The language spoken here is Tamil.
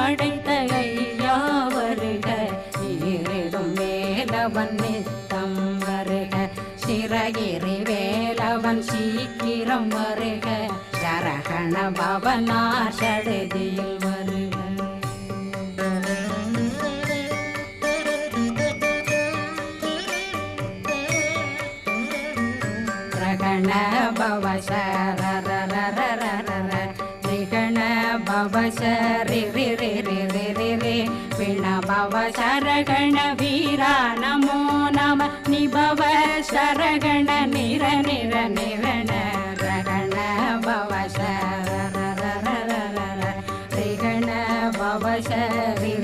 படைத்த ஐயா வருக, ஈரிடும் வேலவன் நித்தம் வருக, சிறகிரி வேலவன் சீக்கிரம் வருக, சரகண பவனார் சடுதியில் வருக. ரகண பவ சரரரரரர ரிகண பவ சரி ரி ரி ரி ரி ரி ரி விண பவ சரகண வீரா நமோ நம நிபவ சரகண நிர நிர நிரண ரகண பவ சரரரரர ரிகண பவ சரி